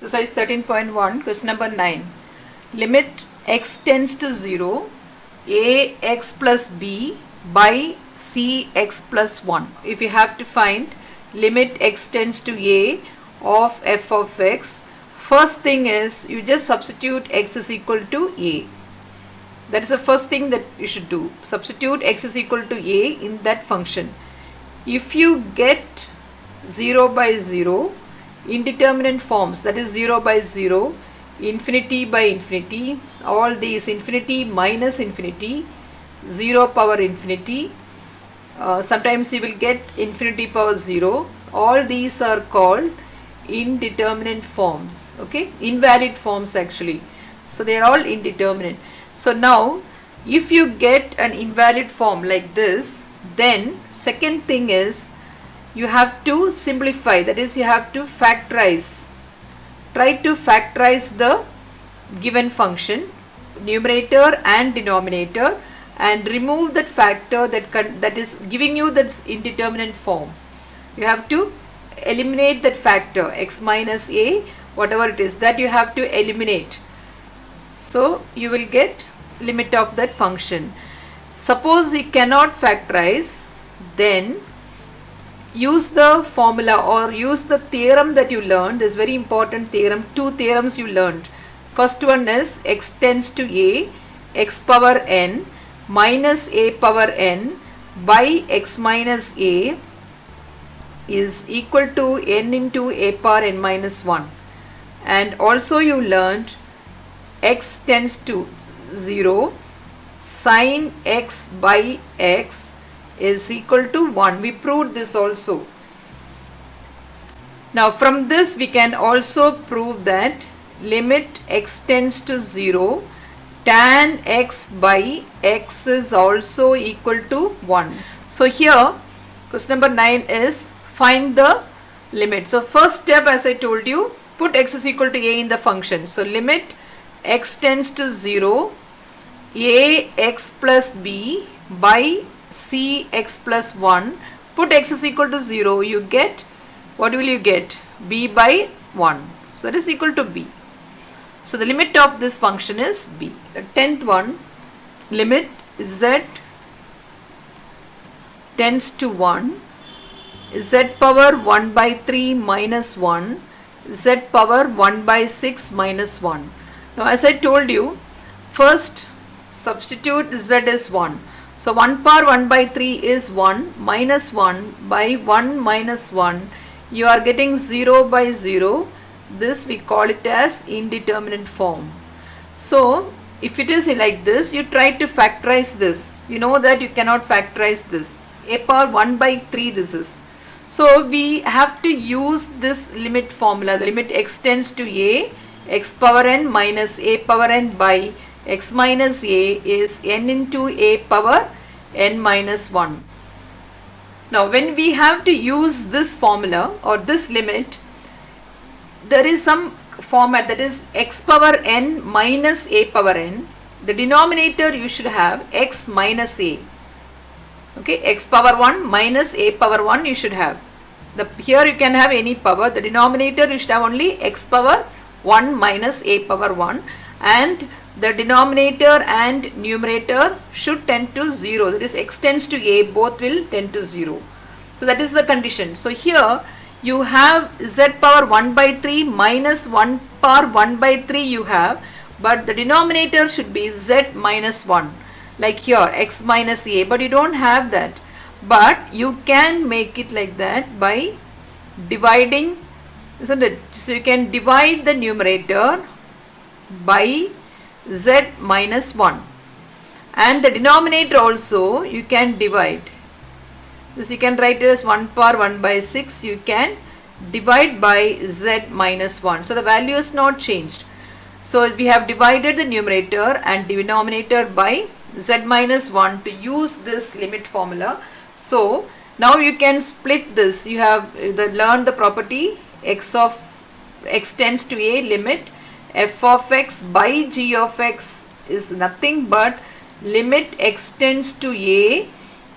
Exercise 13.1, question number 9. Limit x tends to 0, ax plus b by cx plus 1. If you have to find limit x tends to a of f of x, first thing is you just substitute x is equal to a. That is the first thing that you should do. Substitute x is equal to a in that function. If you get 0 by 0, indeterminate forms, that is 0 by 0, infinity by infinity, all these infinity minus infinity, 0 power infinity, sometimes you will get infinity power 0, all these are called indeterminate forms, okay, invalid forms actually. So they are all indeterminate. So now if you get an invalid form like this, then second thing is you have to simplify, that is you have to factorize. Try to factorize the given function, numerator and denominator, and remove that factor that is giving you that indeterminate form. You have to eliminate that factor, x minus a, whatever it is, that you have to eliminate. So you will get limit of that function. Suppose you cannot factorize, then use the formula or use the theorem that you learned. This is very important theorem. Two theorems you learned. First one is x tends to a, x power n minus a power n by x minus a is equal to n into a power n minus 1. And also you learned x tends to 0, sin x by x is equal to 1. We proved this also. Now from this we can also prove that limit x tends to 0, tan x by x is also equal to 1. So here question number 9 is find the limit. So first step, as I told you, put x is equal to a in the function. So limit x tends to 0, ax plus b by cx plus 1, put x is equal to 0, you get, what will you get? B by 1. So that is equal to b. So the limit of this function is b. The 10th one, limit z tends to 1, z power 1 by 3 minus 1, z power 1 by 6 minus 1. Now as I told you, first substitute z is 1. So 1 power 1 by 3 is 1 minus 1 by 1 minus 1. You are getting 0 by 0. This we call it as indeterminate form. So if it is like this, you try to factorize this. You know that you cannot factorize this. A power 1 by 3 this is. So we have to use this limit formula. The limit x tends to a, x power n minus a power n by x minus a is n into a power n minus 1. Now when we have to use this formula or this limit, there is some format, that is x power n minus a power n. The denominator you should have x minus a. Okay, x power 1 minus a power 1 you should have. Here you can have any power. The denominator you should have only x power 1 minus a power 1, and the denominator and numerator should tend to 0. That is x tends to a, both will tend to 0. So that is the condition. So here you have z power 1 by 3 minus 1 power 1 by 3 you have, but the denominator should be z minus 1, like here x minus a, but you don't have that. But you can make it like that by dividing, isn't it? So you can divide the numerator by z minus 1, and the denominator also you can divide. This you can write it as 1 power 1 by 6, you can divide by z minus 1. So the value is not changed. So we have divided the numerator and denominator by z minus 1 to use this limit formula. So now you can split this. You have learned the property x tends to a, limit f of x by g of x is nothing but limit x tends to a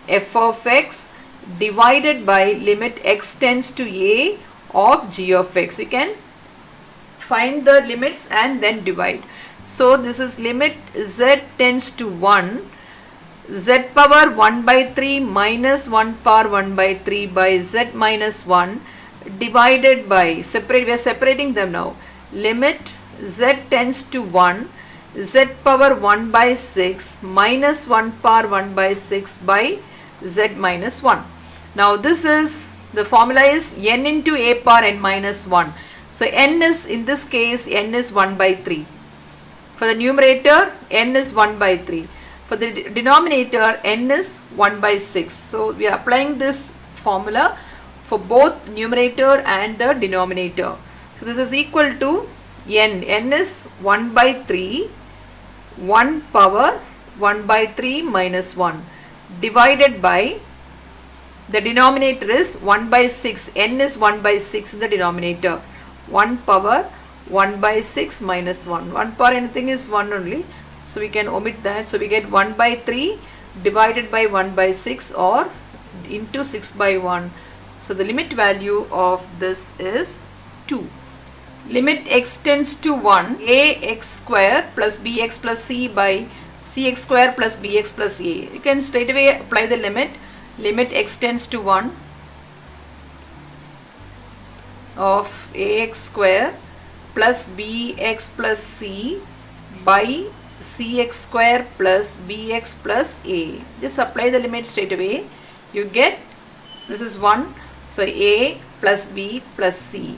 f of x divided by limit x tends to a of g of x. You can find the limits and then divide. So this is limit z tends to 1, z power 1 by 3 minus 1 power 1 by 3 by z minus 1 divided by, we are separating them now, limit z tends to 1, z power 1 by 6 minus 1 power 1 by 6 by z minus 1. Now this is, the formula is n into a power n minus 1. So n is, in this case, n is 1 by 3. For the numerator, n is 1 by 3. For the denominator, n is 1 by 6. So we are applying this formula for both numerator and the denominator. So this is equal to n. n is 1 by 3, 1 power 1 by 3 minus 1 divided by, the denominator is 1 by 6. n is 1 by 6 in the denominator. 1 power 1 by 6 minus 1. 1 power anything is 1 only. So we can omit that. So we get 1 by 3 divided by 1 by 6 or into 6 by 1. So the limit value of this is 2. Limit x tends to 1, ax square plus bx plus c by cx square plus bx plus a. You can straight away apply the limit. Limit x tends to 1 of ax square plus bx plus c by cx square plus bx plus a. Just apply the limit straight away. You get, this is 1. So a plus b plus c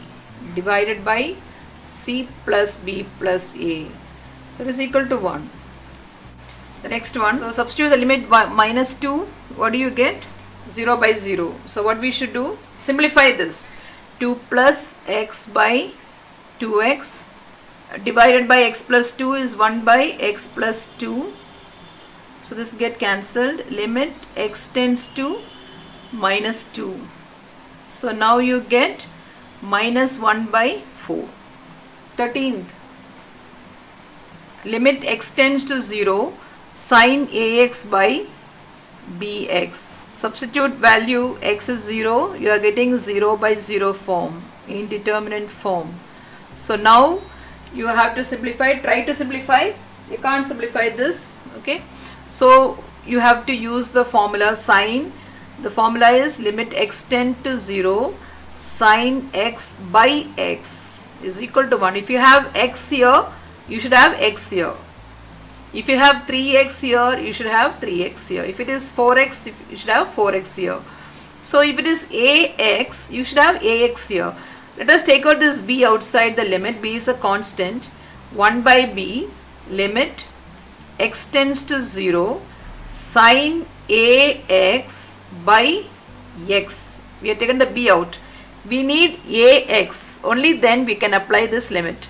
divided by c plus b plus a. So it is equal to 1. The next one, so substitute the limit minus 2. What do you get? 0 by 0. So what we should do? Simplify this. 2 plus x by 2x divided by x plus 2 is 1 by x plus 2. So this get cancelled. Limit x tends to minus 2. So now you get minus 1 by 4. 13th. Limit x tends to 0, sin ax by bx. Substitute value x is 0, you are getting 0 by 0 form, indeterminate form. So now you have to simplify, try to simplify, you can't simplify this, okay. So you have to use the formula sin, the formula is limit x tend to 0, sin x by x is equal to 1. If you have x here, you should have x here. If you have 3x here, you should have 3x here. If it is 4x, you should have 4x here. So if it is ax, you should have ax here. Let us take out this b outside the limit. B is a constant. 1 by b, limit x tends to 0, sin ax by x. We have taken the b out. We need ax. Only then we can apply this limit.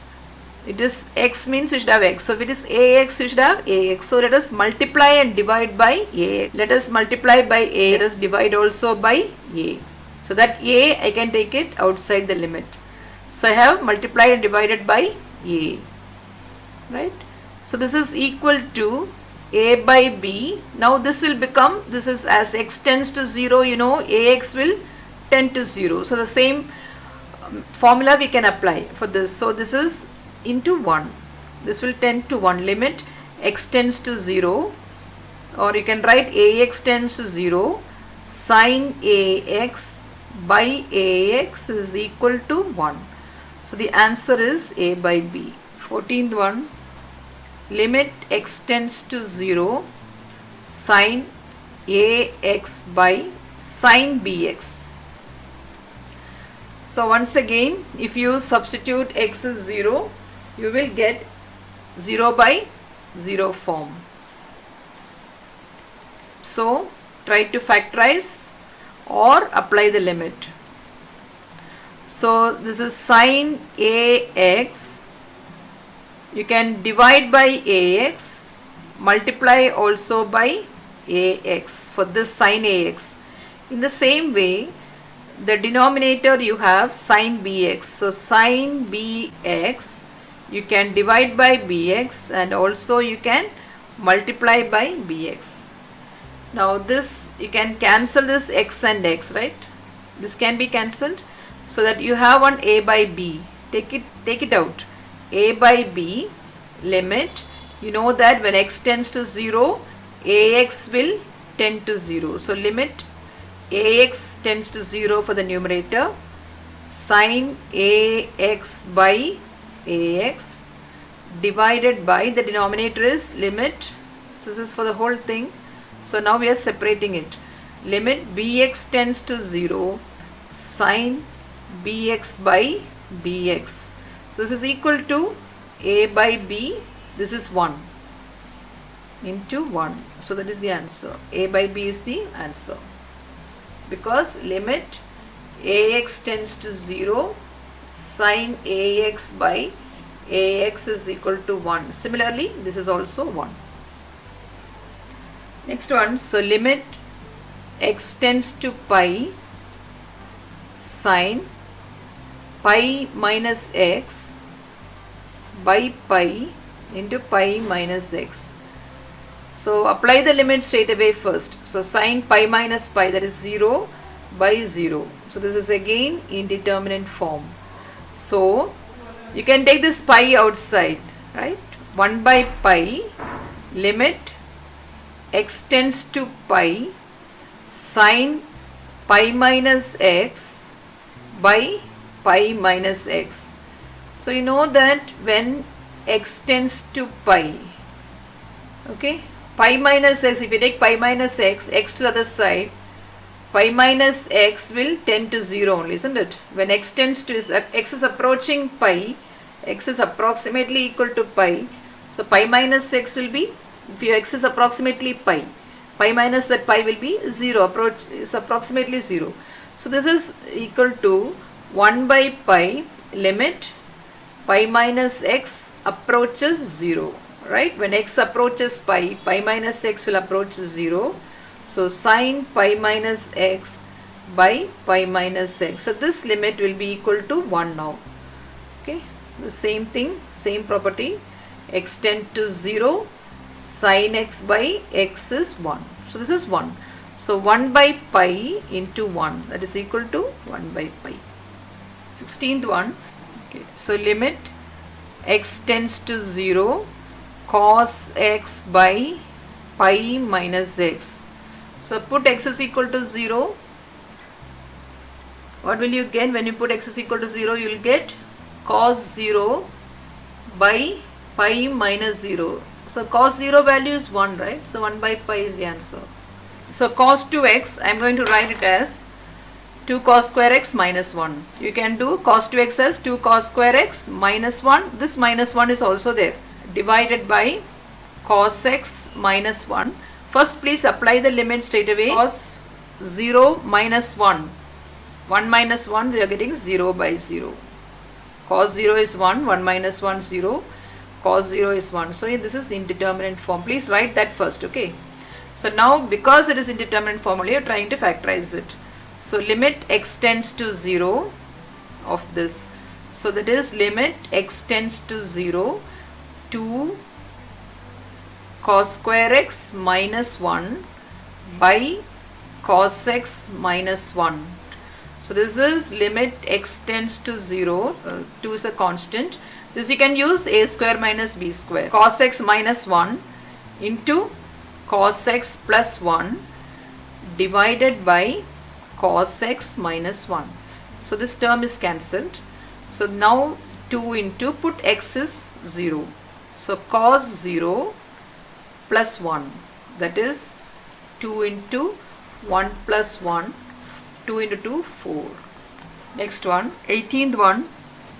It is x means you should have x. So if it is ax, you should have ax. So let us multiply and divide by a. Let us multiply by a. Let us divide also by a. So that a, I can take it outside the limit. So I have multiplied and divided by a. Right? So this is equal to a by b. Now this will become, this is as x tends to 0, you know, ax will tend to 0. So the same formula we can apply for this. So this is into 1. This will tend to 1. Limit x tends to 0, or you can write ax tends to 0, sin ax by ax is equal to 1. So the answer is a by b. 14th one, limit x tends to 0, sin ax by sin bx. So once again, if you substitute x is 0, you will get 0 by 0 form. So try to factorize or apply the limit. So this is sin ax. You can divide by ax, multiply also by ax for this sin ax. In the same way, the denominator you have sin bx. So sin bx, you can divide by bx and also you can multiply by bx. Now this, you can cancel this x and x, right? This can be cancelled so that you have one a by b. take it out. A by b limit, you know that when x tends to 0, ax will tend to 0. So limit ax tends to 0 for the numerator, sin ax by ax divided by the denominator is limit, so this is for the whole thing. So now we are separating it. Limit bx tends to 0, sin bx by bx. This is equal to a by b, this is 1 into 1. So that is the answer. A by b is the answer. Because limit ax tends to 0, sin ax by ax is equal to 1. Similarly, this is also 1. Next one, so limit x tends to pi, sin pi minus x by pi into pi minus x. So apply the limit straight away first. So sin pi minus pi, that is 0 by 0. So this is again indeterminate form. So you can take this pi outside, right? 1 by pi limit x tends to pi, sin pi minus x by pi minus x. So you know that when x tends to pi, okay, pi minus x, if you take pi minus x, x to the other side, pi minus x will tend to 0 only, isn't it? When x tends to, x is approaching pi, x is approximately equal to pi, so pi minus x will be, if your x is approximately pi, pi minus that pi will be 0, is approximately 0. So this is equal to 1 by pi limit pi minus x approaches 0, right? When x approaches pi, pi minus x will approach 0. So sin pi minus x by pi minus x. So this limit will be equal to 1 now. Okay, the same thing, same property. X tend to 0, sin x by x is 1. So this is 1. So 1 by pi into 1, that is equal to 1 by pi. 16th one. Okay, so limit x tends to 0, cos x by pi minus x. So put x is equal to 0. What will you get when you put x is equal to 0? You will get cos 0 by pi minus 0. So cos 0 value is 1, right? So 1 by pi is the answer. So cos 2x, I am going to write it as 2 cos square x minus 1. You can do cos 2x as 2 cos square x minus 1. This minus 1 is also there. Divided by cos x minus 1. First please apply the limit straight away. Cos 0 minus 1. 1 minus 1, we are getting 0 by 0. Cos 0 is 1, 1 minus 1 0. Cos 0 is 1. So this is the indeterminate form. Please write that first, okay? So now because it is indeterminate formula, you are trying to factorize it. So limit x tends to 0 of this. So that is limit x tends to 0 to cos square x minus 1 by cos x minus 1. So this is limit x tends to 0, 2 is a constant. This you can use a square minus b square. Cos x minus 1 into cos x plus 1 divided by cos x minus 1. So this term is cancelled. So now 2 into, put x is 0. So cos 0 plus 1, that is 2 into 1 plus 1, 2 into 2, 4. Next one, 18th one,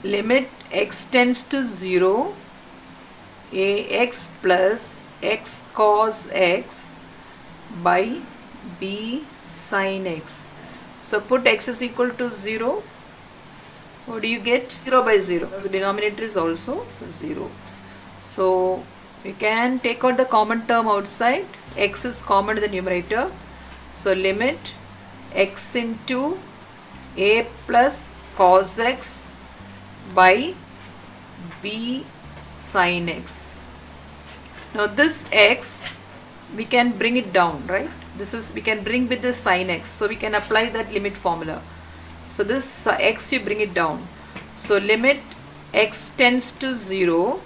limit x tends to 0, ax plus x cos x by b sin x. So put x is equal to 0. What do you get? 0 by 0. The denominator is also 0. So you can take out the common term outside. X is common to the numerator. So limit x into a plus cos x by b sin x. Now this x we can bring it down, right? This is, we can bring with the sin x, so we can apply that limit formula. So this x you bring it down. So limit x tends to 0,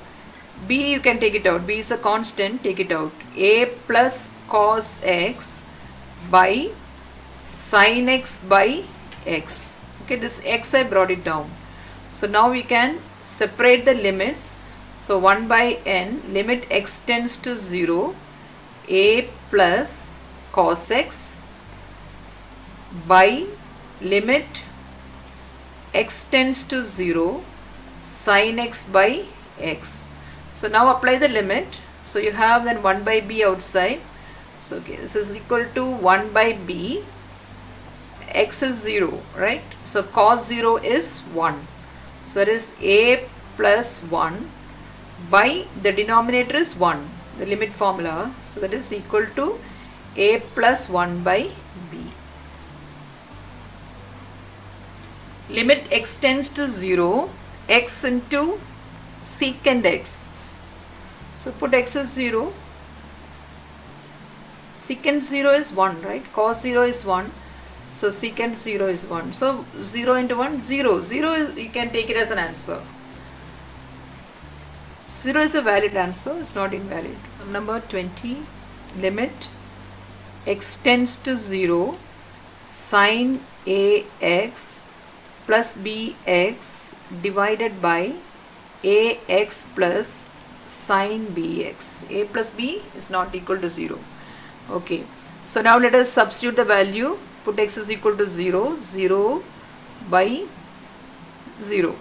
b you can take it out, b is a constant, take it out, a plus cos x by sin x by x. Okay, this x I brought it down. So now we can separate the limits. So 1 by n, limit x tends to 0, a plus cos x by limit x tends to 0, sin x by x. So now apply the limit. So you have then 1 by b outside. So okay, this is equal to 1 by b. X is 0, right? So cos 0 is 1. So that is a plus 1 by the denominator is 1, the limit formula. So that is equal to a plus 1 by b. Limit x tends to 0, x into secant x. So put x is 0, secant 0 is 1, right? Cos 0 is 1. So secant 0 is 1. So 0 into 1, 0. 0 is, you can take it as an answer. 0 is a valid answer, it's not invalid. Number 20, limit x tends to 0, sin ax plus bx divided by ax plus sin bx. A plus b is not equal to 0. Okay, so now let us substitute the value. Put x is equal to 0, 0 by 0.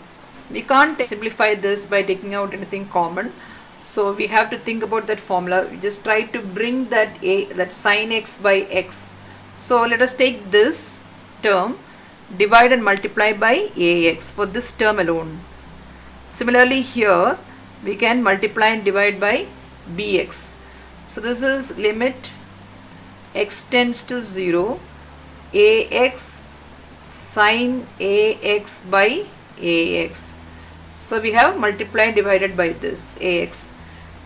We can't simplify this by taking out anything common. So we have to think about that formula. We just try to bring that that sin x by x. So let us take this term, divide and multiply by ax for this term alone. Similarly here we can multiply and divide by bx. So this is limit x tends to 0, ax sin ax by ax. So we have multiplied divided by this ax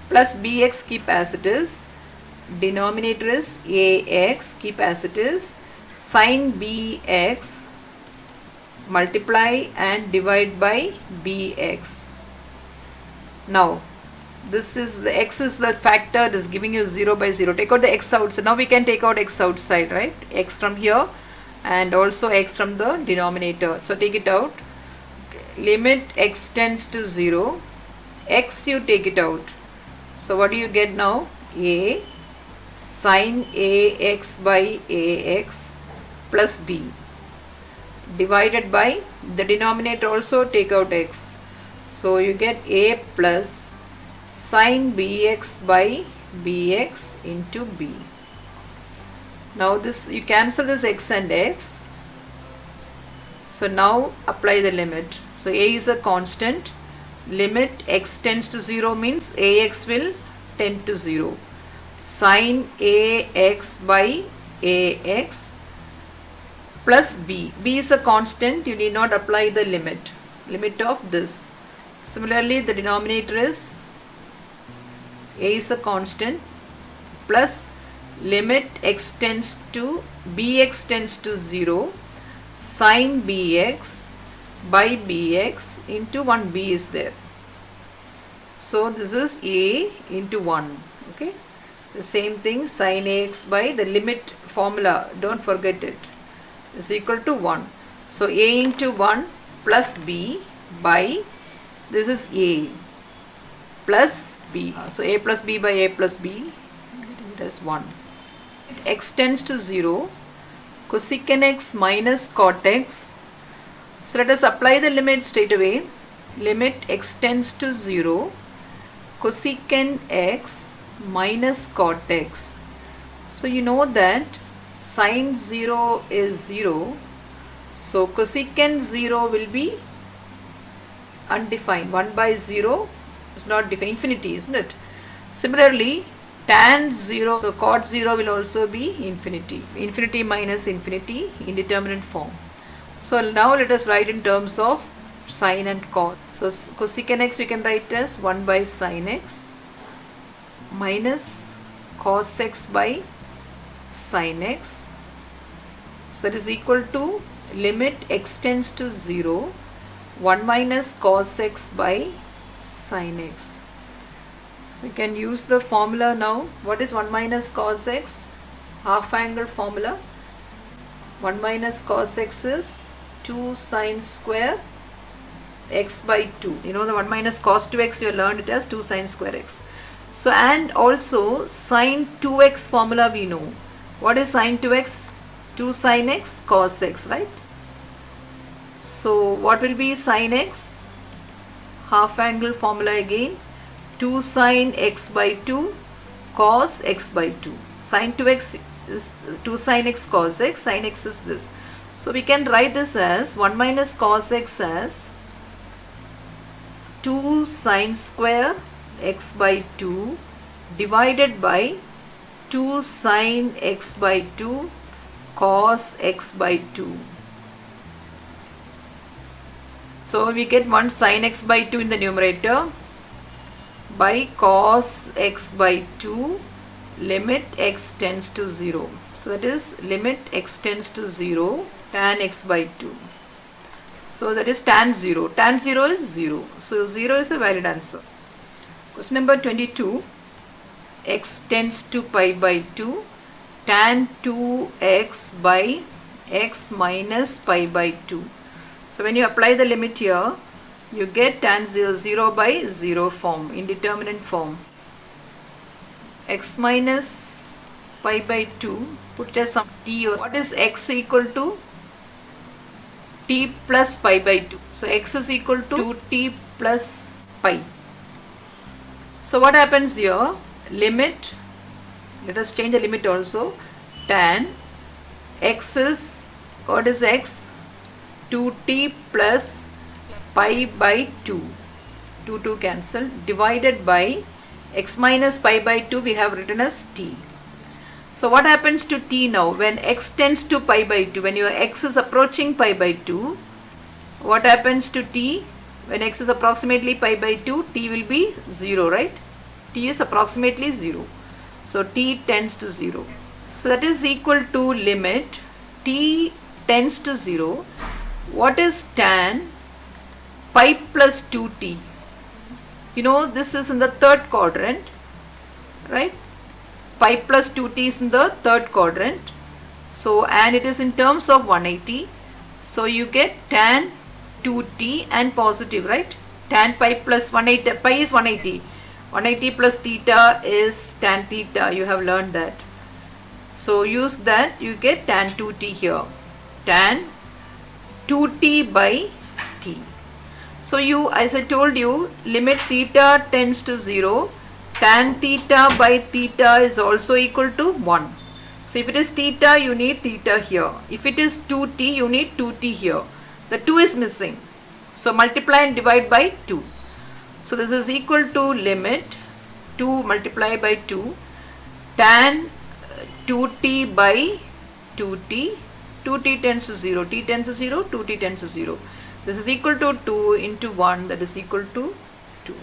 plus bx, keep as it is, denominator is ax, keep as it is, sin bx multiply and divide by bx. Now this is the x is the factor that is giving you 0 by 0. Take out the x out. So now we can take out x outside, right? X from here and also x from the denominator. So take it out. Limit x tends to 0, x you take it out. So what do you get now? A sin ax by ax plus b divided by the denominator, also take out x. So you get a plus sin bx by bx into b. Now this, you cancel this x and x. So now apply the limit. So a is a constant, limit x tends to 0 means ax will tend to 0, sin ax by ax plus b. B is a constant, you need not apply the limit of this. Similarly the denominator is a is a constant plus limit x tends to bx tends to 0, sin bx by bx into 1b is there. So this is a into 1. Okay, the same thing, sin ax by the limit formula, don't forget it, is equal to 1. So a into 1 plus b by, this is a plus b. So a plus b by a plus b, it is 1. X tends to 0, cosecant x minus cot x. So let us apply the limit straight away. Limit x tends to 0, cosecant x minus cot x. So you know that sin 0 is 0. So cosecant 0 will be undefined. 1 by 0 is not defined, infinity, isn't it? Similarly, tan 0, so cot 0 will also be infinity. Infinity minus infinity, indeterminate form. So now let us write in terms of sin and cos. So cosecant x we can write as 1 by sin x minus cos x by sin x. So that is equal to limit x tends to 0, 1 minus cos x by sin x. So you can use the formula now. What is 1 minus cos x? Half angle formula. 1 minus cos x is 2 sin square x by 2. You know the 1 minus cos 2x, you learned it as 2 sin square x. So, and also sin 2x formula we know. What is sin 2x? 2 sin x cos x, right? So what will be sin x? Half angle formula again. 2 sin x by 2 cos x by 2. Sin 2x is 2 sin x cos x. Sin x is this. So we can write this as 1 minus cos x as 2 sin square x by 2 divided by 2 sin x by 2 cos x by 2. So we get 1 sin x by 2 in the numerator by cos x by 2 limit x tends to 0. So that is limit x tends to 0 tan x by 2. So that is tan 0. Tan 0 is 0. So 0 is a valid answer. Question number 22. X tends to pi by 2 tan 2x by x minus pi by 2. So when you apply the limit here, you get tan 0, 0 by 0 form, indeterminate form. X minus pi by 2, put it as some t. What is x equal to? T plus pi by 2. So x is equal to 2t plus pi. So what happens here? Limit, let us change the limit also. Tan x is, what is x? 2t plus pi by 2. 2 cancel, divided by x minus pi by 2 we have written as t. So what happens to t now? When x tends to pi by 2, when your x is approaching pi by 2, what happens to t? When x is approximately pi by 2, t will be 0, right? T is approximately 0. So t tends to 0. So that is equal to limit t tends to 0. What is tan pi plus 2t? You know this is in the third quadrant, right? Pi plus 2t is in the third quadrant. So and it is in terms of 180. So you get tan 2t and positive, right? Tan pi plus 180, pi is 180. 180 plus theta is tan theta, you have learned that. So use that, you get tan 2t here. Tan 2t by t. So you, as I told you, limit theta tends to 0. Tan theta by theta is also equal to 1. So if it is theta, you need theta here. If it is 2t, you need 2t here. The 2 is missing. So multiply and divide by 2. So this is equal to limit 2 multiply by 2 tan 2t by 2t. 2t tends to 0, t tends to 0, 2t tends to 0. This is equal to 2 into 1, that is equal to 2.